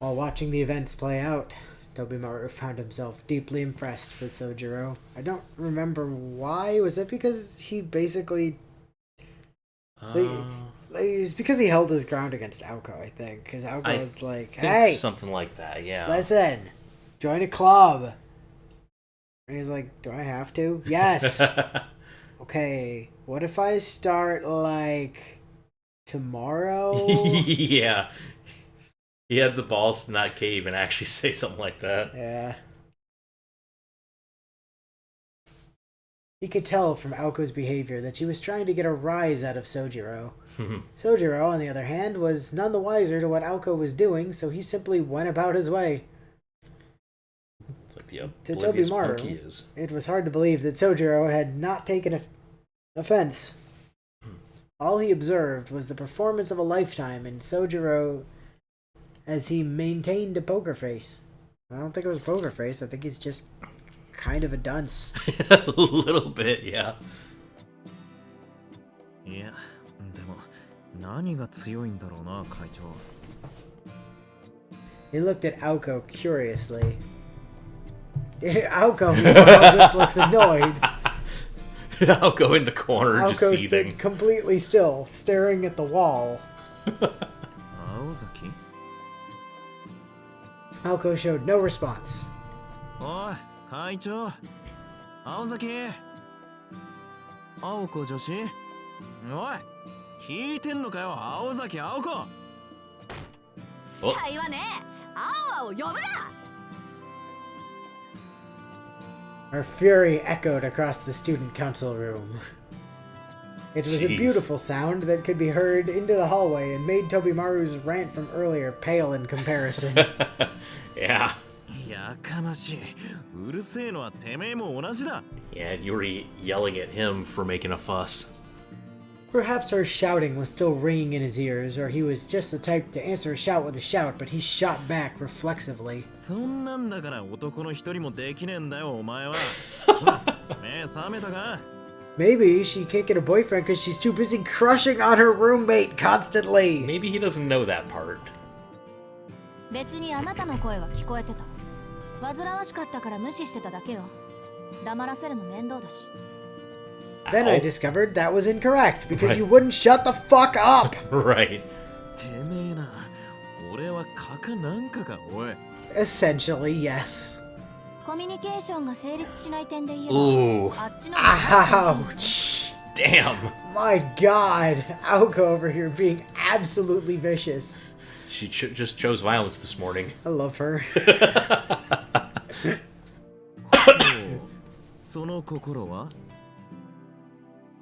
While watching the events play out, Tobimaru found himself deeply impressed with Sojiro. I don't remember why. Was it because he basically... it was because he held his ground against Aoko, I think. Because Aoko was like, hey! Something like that, yeah. Listen! Join a club! And he's like, do I have to? Yes! Okay, what if I start, like, tomorrow? Yeah. He had the balls to not cave and actually say something like that. Yeah. He could tell from Aoko's behavior that she was trying to get a rise out of Sojiro. Sojiro, on the other hand, was none the wiser to what Aoko was doing, so he simply went about his way. Like the To oblivious Tobimaru, punk he is. it was hard to believe that Sojiro had not taken offense. All he observed was the performance of a lifetime in Sojiro as he maintained a poker face. I don't think it was a poker face. I think he's just kind of a dunce. A little bit, yeah. Yeah, でも何が強いんだろうな、会長。 He looked at Aoko curiously. Aoko, meanwhile, just looks annoyed. Aoko in the corner, Aoko just seething. stood completely still, staring at the wall. Aozaki? Aoko showed no response. おい、会長。青崎。青子女子。おい、聞いてんのかよ、青崎青子。さいはね、青を呼ぶな。 Her fury echoed across the student council room. It was a beautiful sound that could be heard into the hallway and made Tobimaru's rant from earlier pale in comparison. Yeah. やかましい。うるせえのはてめえも同じだ。 Yeah, and you were yelling at him for making a fuss. Perhaps her shouting was still ringing in his ears, or he was just the type to answer a shout with a shout, but he shot back reflexively. そんなんだから男の一人もできねえんだよ、お前は。目覚めたか？ Maybe she can't get a boyfriend because she's too busy crushing on her roommate constantly. Maybe he doesn't know that part. 別にあなたの声は聞こえてた。煩わしかったから無視してただけよ。黙らせるの面倒だし。 Then I discovered that was incorrect because you wouldn't shut the fuck up. Right. てめえな、俺はカカなんかか、おい。 Essentially, yes. コミュニケーションが成立しない点で言え Ooh. ば、あっちの方が Ouch. Damn. My god. Aoko over here being absolutely vicious. She just chose violence this morning. I love her. その心は？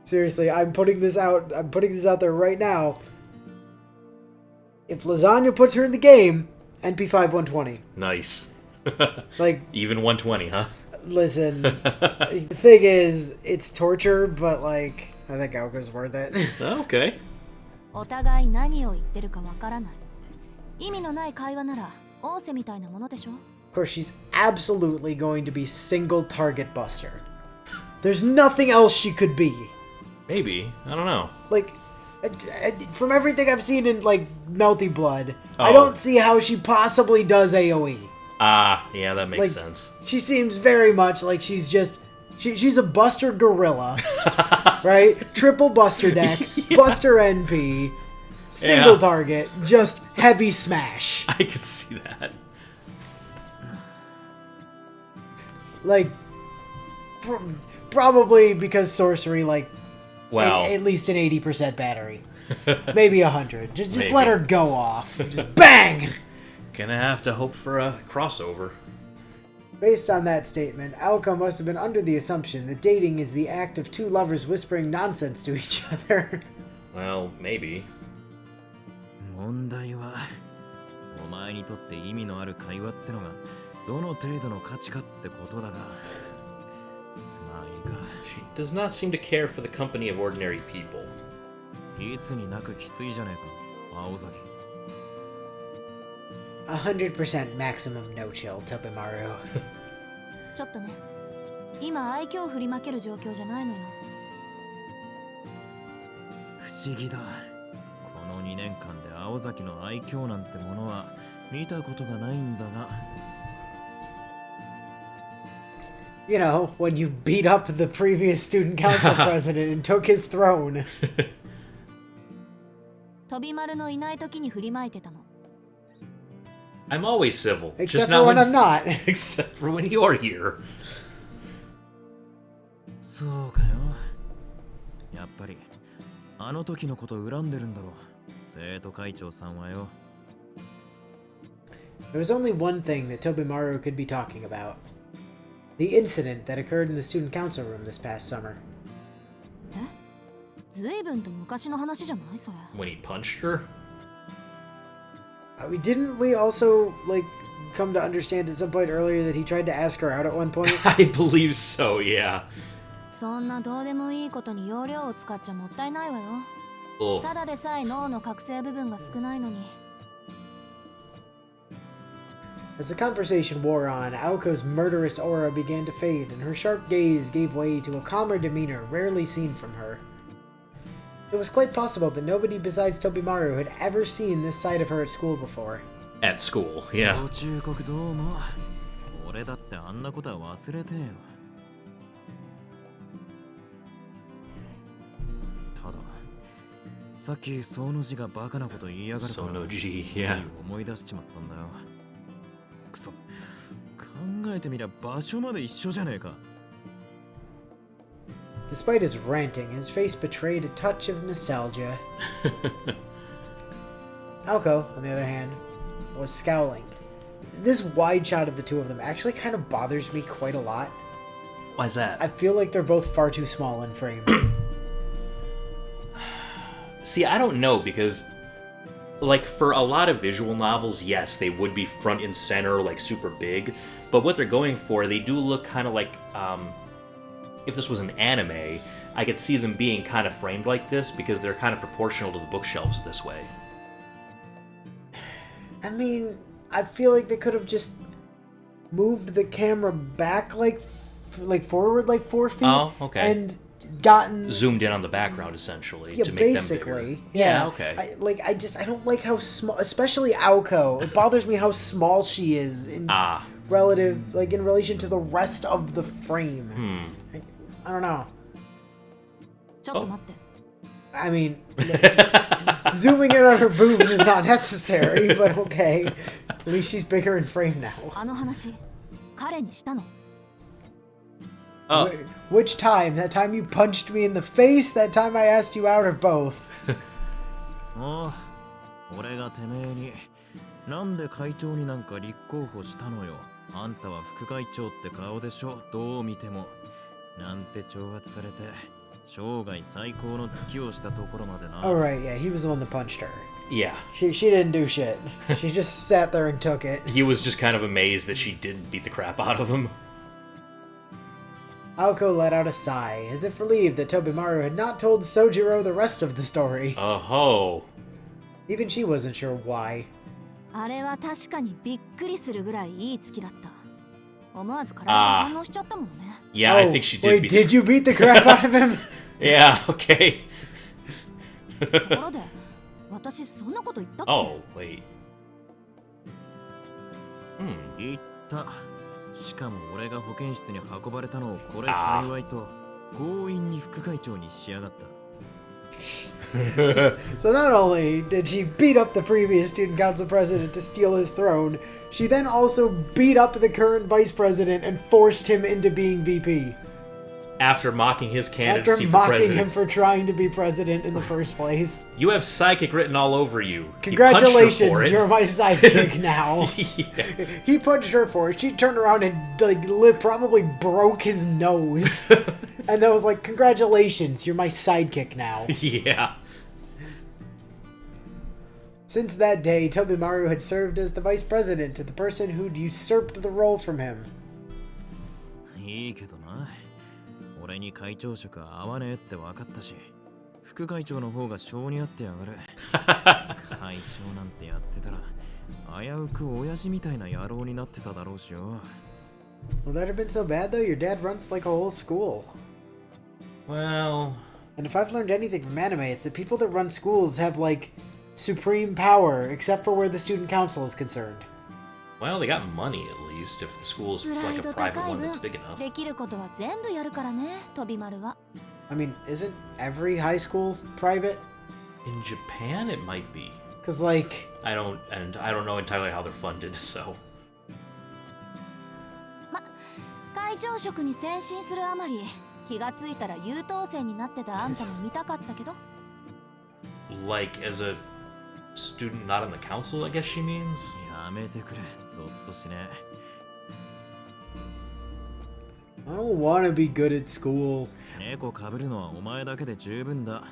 Seriously, I'm putting this out there right now. If Lasagna puts her in the game, NP5 120. Nice. Like, even 120, huh? Listen, the thing is, it's torture, but like, I think Aoko's worth it. Okay. お互い何を言ってるかわからない。意味のない会話なら、仰せみたいなものでしょ。 Of course, she's absolutely going to be single target buster. There's nothing else she could be. Maybe. I don't know. Like, from everything I've seen in, like, Melty Blood, Oh. I don't see how she possibly does AoE. Ah, yeah, that makes Like, sense. She seems very much like she's just... She's a Buster Gorilla, right? Triple Buster deck, Buster NP, single target, just heavy smash. I could see that. Like, probably because sorcery, like, Wow. at least an 80% battery. Maybe 100. Just Maybe. let her go off. Just bang! Gonna have to hope for a crossover. Based on that statement, Aoko must have been under the assumption that dating is the act of two lovers whispering nonsense to each other. Well, maybe. 問題は、お前にとって意味のある会話ってのがどの程度の価値かってことだが。まあいいか。 She does not seem to care for the company of ordinary people. いつになくきついじゃねえか、青崎。 100% maximum no chill, Tobimaru. ちょっとね。今愛嬌を振りまける状況じゃないのよ。不思議だ。この2年間で青崎の愛嬌なんてものは見たことがないんだが You know, when you beat up the previous student council president and took his throne. 飛び丸のいない時に振りまいてたの。 I'm always civil. Except just for not when I'm not. Except for when you're here. そうかよやっぱりあの時のこと恨んでるんだろ生徒会長さんはよ There was only one thing that Tobimaru could be talking about. The incident that occurred in the student council room this past summer. え、ずいぶんと昔の話じゃないそれ。 When he punched her? Didn't we also, like, come to understand at some point earlier that he tried to ask her out at one point? I believe so, yeah. そんなどうでもいいことに容量を使っちゃもったいないわよ。 Oh. ただでさえ脳の覚醒部分が少ないのに。 As the conversation wore on, Aoko's murderous aura began to fade, and her sharp gaze gave way to a calmer demeanor rarely seen from her. It was quite possible that nobody besides Tobimaru had ever seen this side of her at school before. At school, yeah. ご忠告どうも俺だってあんなことは忘れてよたださっきその字がバカなこと言いやがるから Sonoji, そう yeah. 思い出しちまったんだよくそ考えてみりゃ場所まで一緒じゃねえか Despite his ranting, his face betrayed a touch of nostalgia. Aoko, on the other hand, was scowling. This wide shot of the two of them actually kind of bothers me quite a lot. Why's that? I feel like they're both far too small in frame. See, I don't know, because, like, for a lot of visual novels, yes, they would be front and center, like, super big, but what they're going for, they do look kind of like, if this was an anime, I could see them being kind of framed like this, because they're kind of proportional to the bookshelves this way. I mean, I feel like they could have just moved the camera back, like forward, like 4 feet. Oh, okay. And gotten Zoomed in on the background, essentially, yeah, to make basically, them bigger. yeah. Okay. I don't like how small, especially Aoko. It bothers me how small she is in relative, like in relation to the rest of the frame. I don't know. ちょっと待って。 I mean, zooming in on her boobs is not necessary, but okay. At least she's bigger in frame now. あの話、彼にしたの。 Oh. Which time? That time you punched me in the face? That time I asked you out, or both? おう俺がてめえになんで会長になんか立候補したのよあんたは副会長って顔でしょどう見てもなんて挑発されて生涯最高の月をしたところまでな Oh, right, yeah, he was the one that punched her. Yeah. She didn't do shit. She just sat there and took it. He was just kind of amazed that she didn't beat the crap out of him. Aoko let out a sigh, as if relieved that Tobimaru had not told Sojiro the rest of the story. Oh. Even she wasn't sure why. あれは確かにびっくりするぐらいいい月だった。思わず体が反応しちゃったものね。 Yeah, I think she did. Wait, did you beat the crap out of him? Yeah, okay. ところで、私そんなこと言ったっけ？ Oh, wait. 言ったしかも俺が保健室に運ばれたのをこれ幸いと強引に副会長にしやがった So not only did she beat up the previous student council president to steal his throne, she then also beat up the current vice president and forced him into being VP. After mocking his After candidacy for mocking president. him for trying to be president in the first place. You have psychic written all over you. Congratulations, He punched her for it. you're my sidekick now. Yeah. He punched her for it. She turned around and like probably broke his nose. And then was like, congratulations, you're my sidekick now. Yeah. Since that day, Tobimaru had served as the vice president to the person who'd usurped the role from him. いいけどな俺に会長職は合わねえって分かったし副会長の方が性に合ってやがる会長なんてやってたら危うく親父みたいな野郎になってただろうしよ Will that have been so bad though? Your dad runs like a whole school. Well... And if I've learned anything from anime, it's that people that run schools have like supreme power, except for where the student council is concerned. Well, they got money at least if the school's プラ like イ a ド private 高い one that's 分 big enough. できることは全部やるからね、飛び丸は。 I mean, isn't every high school private? In Japan, it might be. Because, like, I don't know entirely how they're funded, so. 会長職に先進するあまり気がついたら優等生になってたあんたも見たかったけど。 Like, as a student not in the council, I guess she means? やめてくれ、ゾッとしね。 I don't want to be good at school. 猫かぶるのはお前だけで十分だ。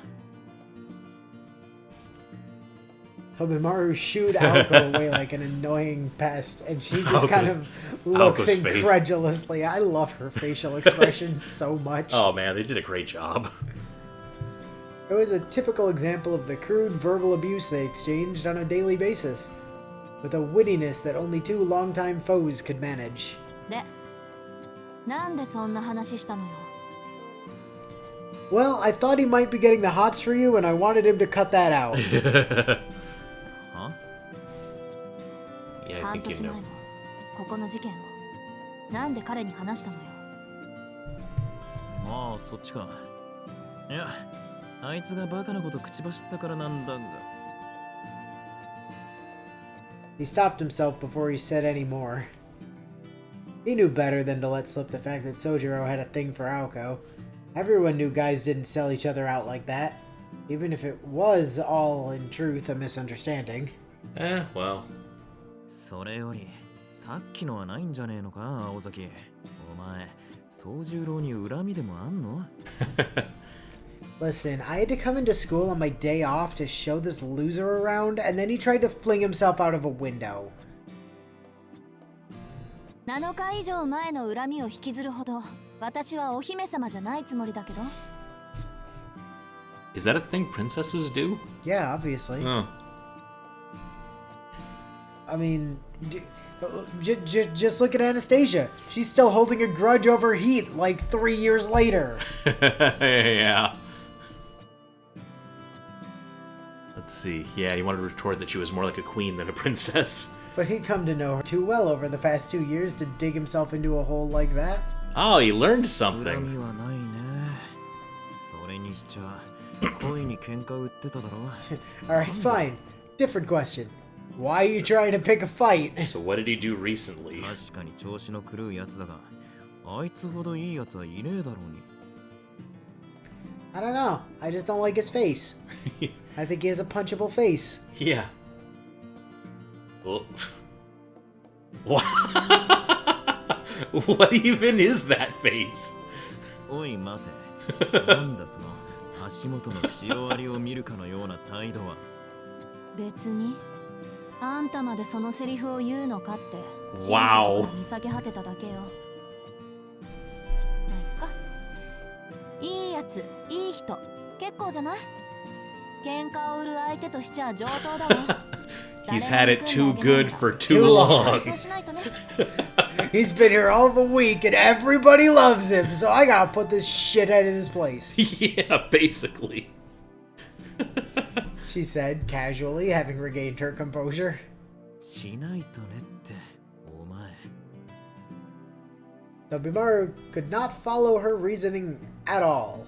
Tobimaru shooed Aoko away like an annoying pest, and she just kind of looks Aoko's face. incredulously. I love her facial expressions so much. Oh man, they did a great job. It was a typical example of the crude verbal abuse they exchanged on a daily basis, with a wittiness that only two longtime foes could manage. で、なんでそんな話したのよ。 Well, I thought he might be getting the hots for you, and I wanted him to cut that out. は Yeah, I 半 think 年 you 前 know. のここの事件をなんで彼に話したのよ。ああ、そっちか。いや、あいつがバカなこと口走ったからなんだが。 He stopped himself before he said any more. He knew better than to let slip the fact that Sojiro had a thing for Aoko. Everyone knew guys didn't sell each other out like that, even if it was all in truth a misunderstanding. Well. それより、さっきのはないんじゃねえのか、青崎。お前、宗十郎に恨みでもあんの？ Listen, I had to come into school on my day off to show this loser around, and then he tried to fling himself out of a window. 7日以上前の恨みを引きずるほど私はお姫様じゃないつもりだけど。 Is that a thing princesses do? Yeah, obviously. Oh. I mean, just look at Anastasia. She's still holding a grudge over Heat like 3 years later. Yeah. Let's see. Yeah, he wanted to retort that she was more like a queen than a princess. But he'd come to know her too well over the past 2 years to dig himself into a hole like that. Oh, he learned 恨 something. みはないね。それにしちゃ、恋に喧嘩売ってただろ。 Alright, fine. Different question. Why are you trying to pick a fight? So what did he do recently? 確かに調子の狂うやつだが、あいつほどいいやつはいねえだろうに。 I don't know. I just don't like his face. I think he has a punchable face. Yeah. Well, what? What even is that face? おい待て。なんだその足元のシロアリを見るかのような態度は。別にあんたまでそのセリフを言うのかって Wow. 見下げ果てただけよ。まあいっか。いいやつ、いい人、結構じゃない？喧嘩を売る相手としちゃ上等だわ。He's had it too good for too long. そうしないとね。 He's been here all of a week and everybody loves him, so I gotta put this shithead in his place. Yeah, basically. She said, casually, having regained her composure. しないとねって、お前。 Tobimaru could not follow her reasoning at all.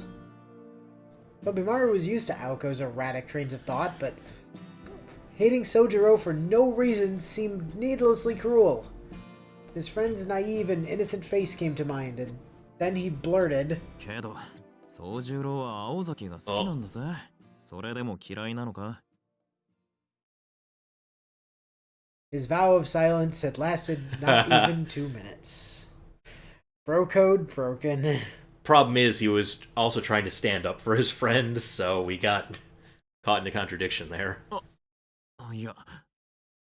Tobimaru was used to Aoko's erratic trains of thought, but hating Sojiro for no reason seemed needlessly cruel. His friend's naive and innocent face came to mind, and then he blurted, けど、宗十郎は青崎が好きなんだぜ。それでも嫌いなのか？ His vow of silence had lasted not even 2 minutes. Bro code broken. Problem is, he was also trying to stand up for his friend, so we got caught in a contradiction there. いや、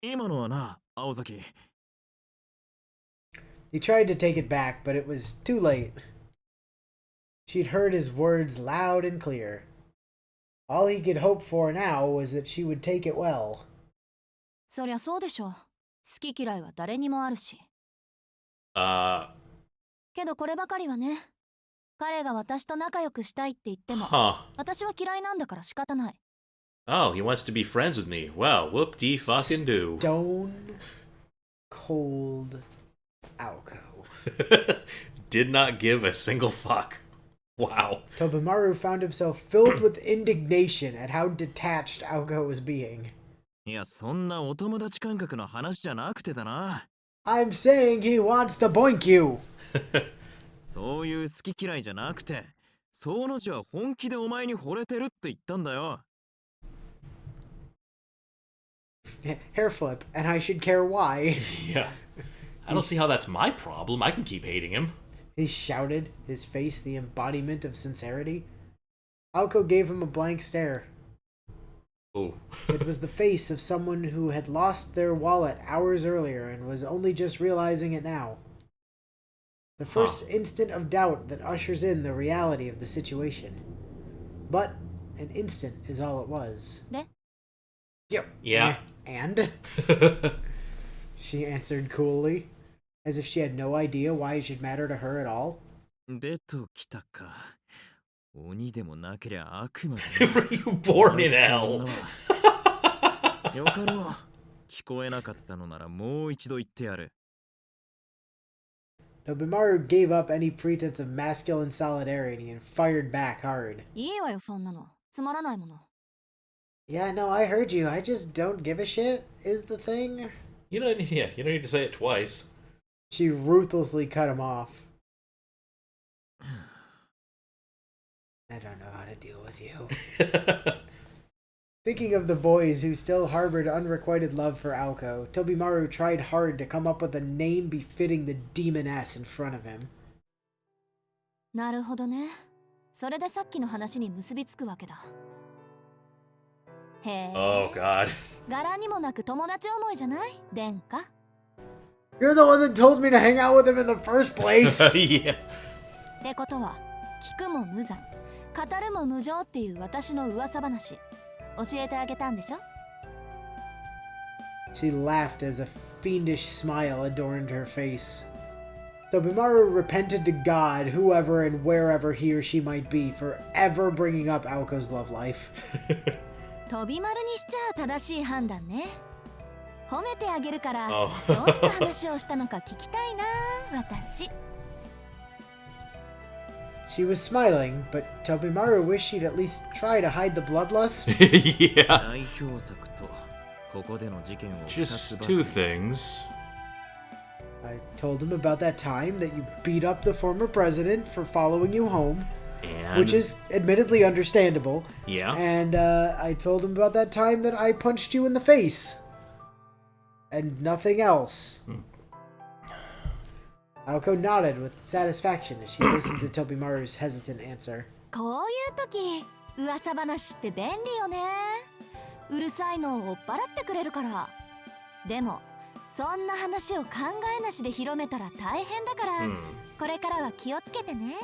今のはな、青崎。 He tried to take it back, but it was too late. She'd heard his words loud and clear. All he could hope for now was that she would take it well. そりゃそうでしょ。好き嫌いは誰にもあるし。けどこればかりはね。彼が私と仲良くしたいって言っても、 Huh. 私は嫌いなんだから仕方ない。Oh, he wants to be friends with me. Well, whoop-de-fucking-do. Stone cold Aoko. Did not give a single fuck. Wow. Tobimaru found himself filled with indignation at how detached Aoko was being. いや、そんなお友達感覚の話じゃなくてだな。I'm saying he wants to boink you. そういう好き嫌いじゃなくて、その字は本気でお前に惚れてるって言ったんだよ。Hair flip, and I should care why. Yeah. I don't see how that's my problem. I can keep hating him. He shouted, his face the embodiment of sincerity. Aoko gave him a blank stare. Oh. It was the face of someone who had lost their wallet hours earlier and was only just realizing it now. The first instant of doubt that ushers in the reality of the situation. But an instant is all it was. Yeah. And? She answered coolly, as if she had no idea why it should matter to her at all. 出ときたか。鬼でもなけりゃ悪魔だ。Were you born in hell? よかろう。聞こえなかったのならもう一度言ってやる。Tobimaru gave up any pretense of masculine solidarity and fired back hard. いいわよ、そんなの。つまらないもの。Yeah, no, I heard you. I just don't give a shit, is the thing. You don't need to say it twice. She ruthlessly cut him off. I don't know how to deal with you. Thinking of the boys who still harbored unrequited love for Aoko, Tobimaru tried hard to come up with a name befitting the demoness in front of him. なるほどね。それでさっきの話に結びつくわけだ。へえ。Oh, God. 柄にもなく友達思いじゃない殿下。You're the one that told me to hang out with him in the first place! Yeah. ってことは、聞くも無残、語るも無情っていう私の噂話、教えてあげたんでしょ？ She laughed as a fiendish smile adorned her face. Tobimaru repented to God, whoever and wherever he or she might be, for ever bringing up Aoko's love life. 飛び丸にしちゃ正しい判断ね。褒めてあげるから、 Oh. どんな話をしたのか聞きたいな、私。She was smiling, but Tobimaru wished she'd at least try to hide the bloodlust. Yeah. 代表作とここでの事件を2つ Just ばかり two things. I told him about that time that you beat up the former president for following you home, And which is admittedly understandable. yeah. And I told him about that time that I punched you in the face. And nothing else. Aoko nodded with satisfaction as she listened to Tobimaru's hesitant answer. こういう時、噂話って便利よね。うるさいのを追っ払ってくれるから。でも、そんな話を考えなしで広めたら大変だから、これからは気をつけてね。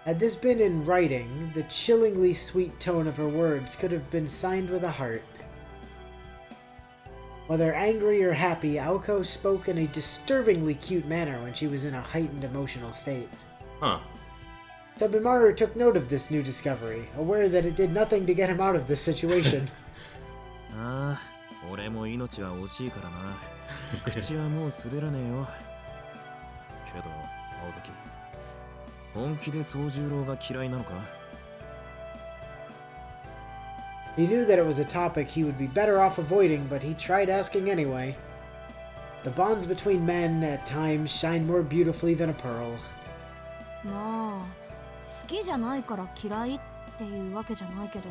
Had this been in writing, the chillingly sweet tone of her words could have been signed with a heart. Whether angry or happy, Aoko spoke in a disturbingly cute manner when she was in a heightened emotional state. Huh. Tobimaru took note of this new discovery, aware that it did nothing to get him out of this situation. ああ、俺も命は惜しいからな。口はもう滑らねえよ。けど、青崎、本気で宗十郎が嫌いなのか？ He knew that it was a topic he would be better off avoiding, but he tried asking anyway. The bonds between men at times shine more beautifully than a pearl. まあ、好きじゃないから嫌いっていうわけじゃないけど、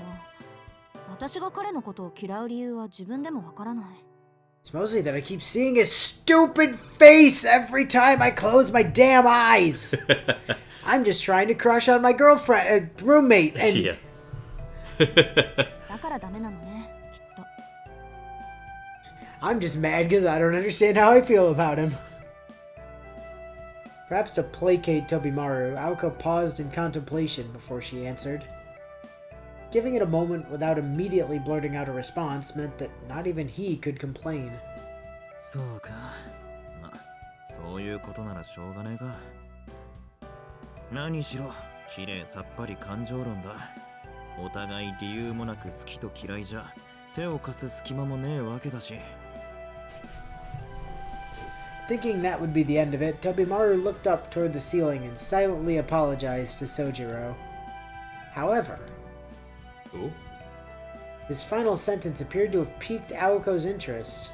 私が彼のことを嫌う理由は自分でもわからない。It's mostly that I keep seeing his stupid face every time I close my damn eyes. I'm just trying to crush on my girlfriend, roommate, and... Yeah. だからダメなのね、きっと。I'm just mad because I don't understand how I feel about him. Perhaps to placate Tobimaru, Aoko paused in contemplation before she answered. Giving it a moment without immediately blurting out a response meant that not even he could complain. そうか。ま、そういうことならしょうがねえか。何しろ、綺麗さっぱり感情論だ。お互い理由もなく好きと嫌いじゃ手を貸す隙間もねえわけだし。 Thinking that would be the end of it, Tobimaru looked up toward the ceiling and silently apologized to Sojiro. However, Ooh. his final sentence appeared to have piqued Aoko's interest.